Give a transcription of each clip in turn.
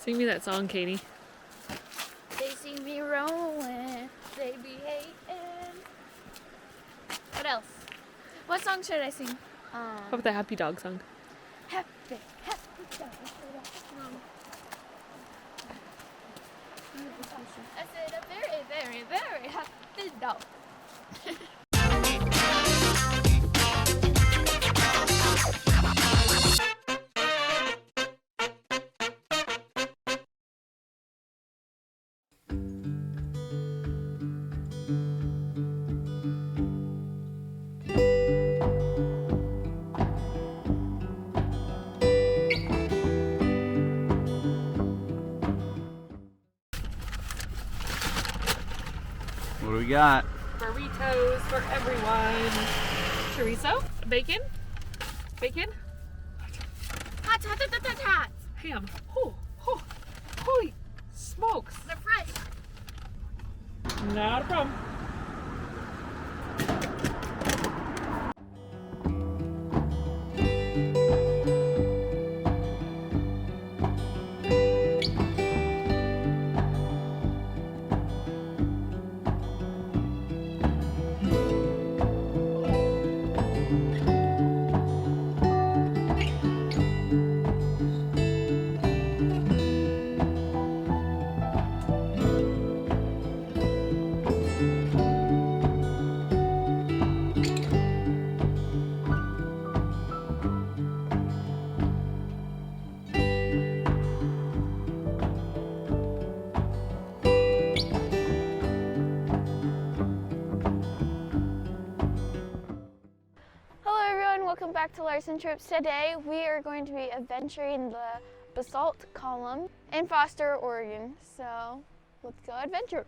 Sing me that song, Katie. They see me rolling, they be hating. What else? What song should I sing? How about the Happy Dog song? Happy dog. I said a very, very, very happy dog. What do we got? Burritos for everyone. Chorizo, bacon, bacon, Hot, hot, hot, hot, hot. ham. Oh, oh, holy smokes. They're fresh. Not a problem. Welcome back to Larson Trips. Today we are going to be adventuring the Basalt column in Foster, Oregon. So let's go adventure.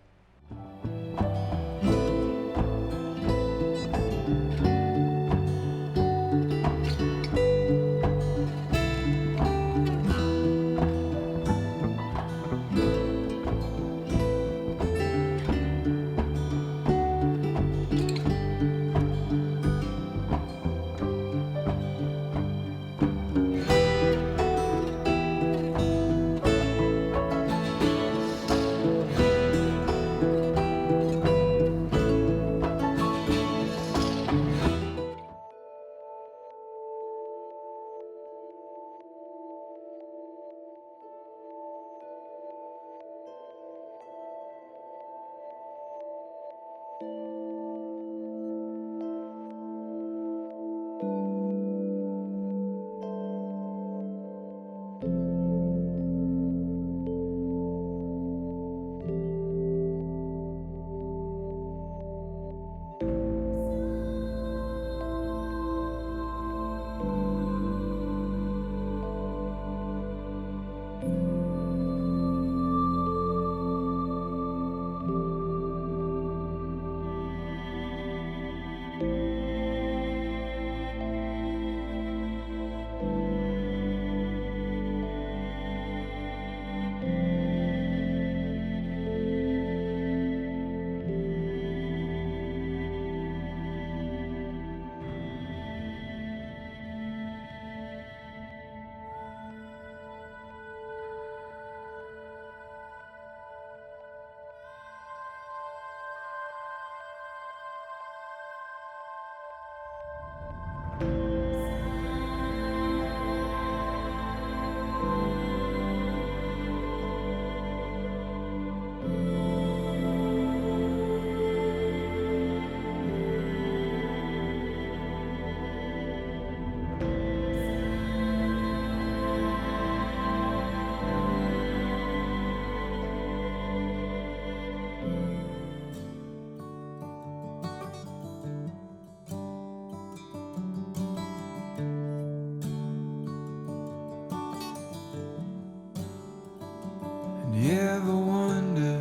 You ever wonder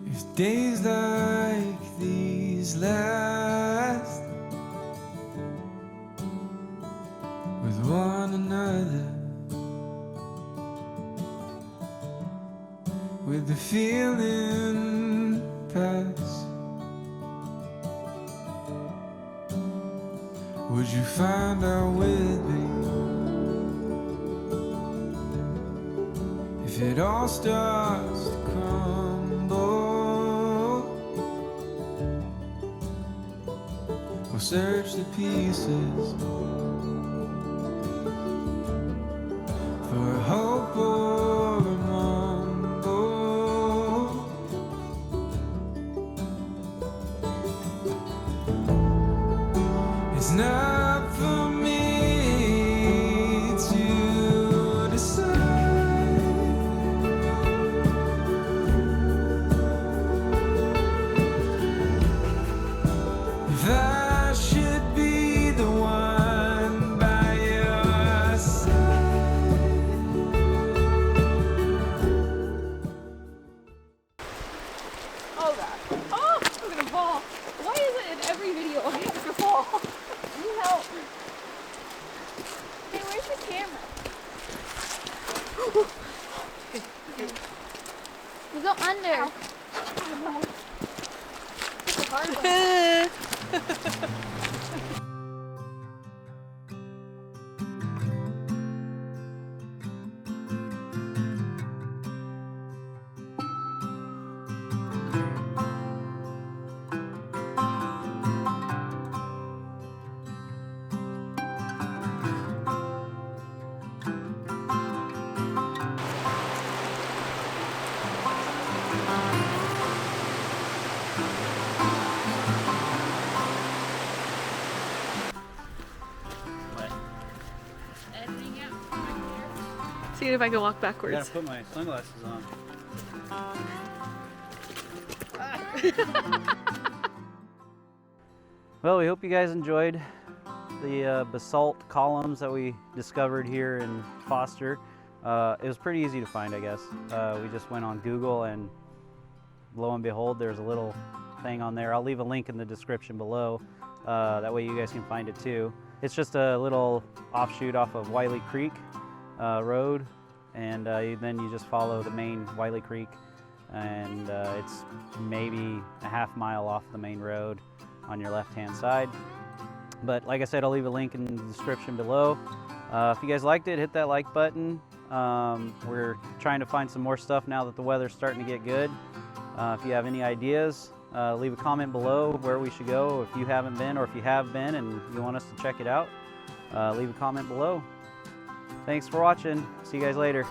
if days like these last with one another, with the feeling pass? Would you find out with me if it all starts to crumble, we'll search the pieces for hope or a mumble. It's not for me to decide if I should be the one by your side. Oh god. Oh, I'm gonna fall. Why is it in every video I have to fall? You help. Hey, where's the camera? You go under. It's a hard one. See if I can walk I backwards. gotta put my sunglasses on. Well, we hope you guys enjoyed the basalt columns that we discovered here in Foster. It was pretty easy to find, I guess. We just went on Google and lo and behold, there's a little thing on there. I'll leave a link in the description below. That way you guys can find it too. It's just a little offshoot off of Wiley Creek road, and then you just follow the main Wiley Creek, and it's maybe a half mile off the main road on your left hand side. But like I said, I'll leave a link in the description below. If you guys liked it, hit that like button. We're trying to find some more stuff now that the weather's starting to get good. If you have any ideas, leave a comment below where we should go. If you haven't been, or if you have been and you want us to check it out, leave a comment below. Thanks for watching. See you guys later.